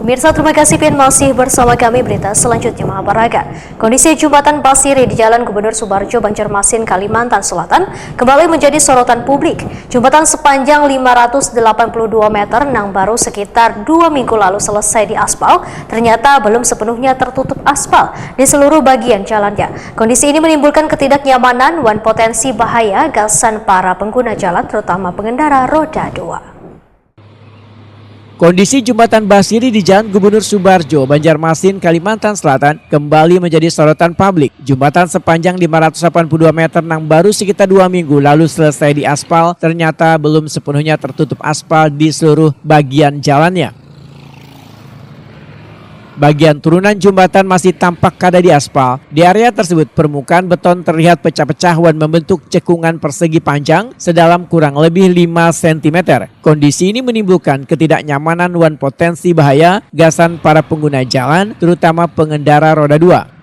Pemirsa, terima kasih Pian masih bersama kami. Berita selanjutnya Mahabharata. Kondisi jembatan Pasiri di Jalan Gubernur Subarjo, Banjarmasin, Kalimantan Selatan kembali menjadi sorotan publik. Jembatan sepanjang 582 meter yang baru sekitar 2 minggu lalu selesai diaspal, ternyata belum sepenuhnya tertutup aspal di seluruh bagian jalannya. Kondisi ini menimbulkan ketidaknyamanan dan potensi bahaya gasan para pengguna jalan, terutama pengendara roda 2. Kondisi jembatan Basiri di Jalan Gubernur Subarjo, Banjarmasin, Kalimantan Selatan kembali menjadi sorotan publik. Jembatan sepanjang 582 meter yang baru sekitar 2 minggu lalu selesai diaspal, ternyata belum sepenuhnya tertutup aspal di seluruh bagian jalannya. Bagian turunan jembatan masih tampak kada di aspal. Di area tersebut permukaan beton terlihat pecah-pecah dan membentuk cekungan persegi panjang sedalam kurang lebih 5 cm. Kondisi ini menimbulkan ketidaknyamanan dan potensi bahaya gasan para pengguna jalan, terutama pengendara roda 2.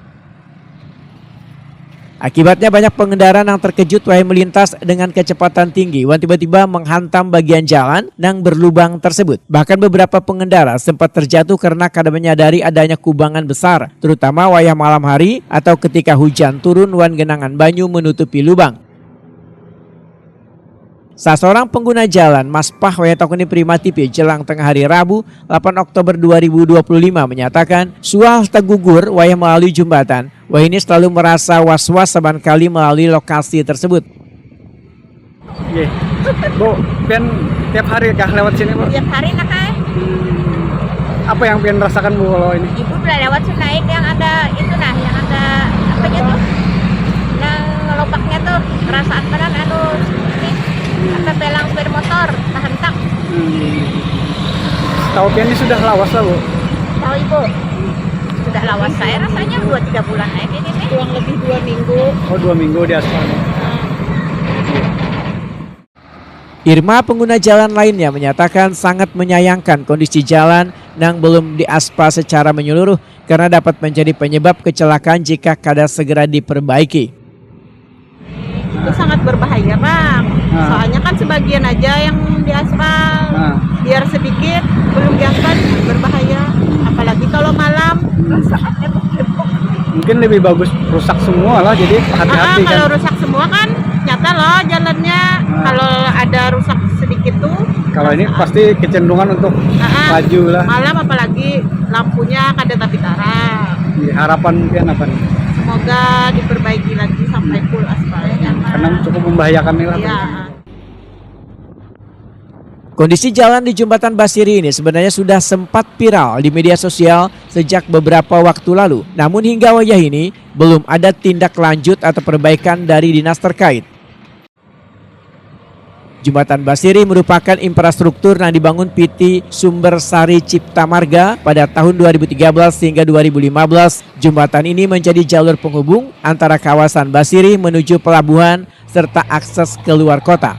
Akibatnya banyak pengendara yang terkejut wahai melintas dengan kecepatan tinggi dan tiba-tiba menghantam bagian jalan yang berlubang tersebut. Bahkan beberapa pengendara sempat terjatuh karena kada menyadari adanya kubangan besar, terutama wayah malam hari atau ketika hujan turun dan genangan banyu menutupi lubang. Seorang pengguna jalan Maspah Wayatokuni Primatipi jelang tengah hari Rabu 8 Oktober 2025 menyatakan suah gugur wayah melalui jembatan. Wah ini selalu merasa was-was saban kali melalui lokasi tersebut. Iya, Bu, Pian tiap hari kah lewat sini, Bu? Tiap hari nak kan? Apa yang Pian rasakan, Bu, kalau ini? Ibu pernah lewat naik yang ada itu nah, yang ada apanya tuh? Yang ngelopaknya tuh perasaan beran apa pelang sepeda motor tahan-tak. Tahu Pian ini sudah lawas lah, Bu? Tahu Ibu? Sudah lawas saya rasanya 2-3 bulan ini nih. Kurang lebih 2 minggu. Oh, 2 minggu di aspal. Irma, pengguna jalan lainnya, menyatakan sangat menyayangkan kondisi jalan yang belum diaspal secara menyeluruh karena dapat menjadi penyebab kecelakaan jika kada segera diperbaiki. Itu sangat berbahaya, Bang. Soalnya kan sebagian aja yang diaspal. Biar sedikit belum diaspal berbahaya. Apalagi kalau malam. Mungkin lebih bagus rusak semua lah, jadi hati-hati kan. Kalau rusak semua kan nyata loh jalannya. Kalau ada rusak sedikit tuh. Kalau ini pasti kecenderungan untuk maju lah. Malam apalagi lampunya kada tapi tarap. Harapan Pian apa nih? Semoga diperbaiki lagi sampai full aspalnya. Karena cukup membahayakan nih lah. Iya. Kondisi jalan di jembatan Basiri ini sebenarnya sudah sempat viral di media sosial sejak beberapa waktu lalu. Namun hingga wajah ini belum ada tindak lanjut atau perbaikan dari dinas terkait. Jembatan Basiri merupakan infrastruktur yang dibangun PT Sumber Sari Cipta Marga pada tahun 2013 hingga 2015. Jembatan ini menjadi jalur penghubung antara kawasan Basiri menuju pelabuhan serta akses keluar kota.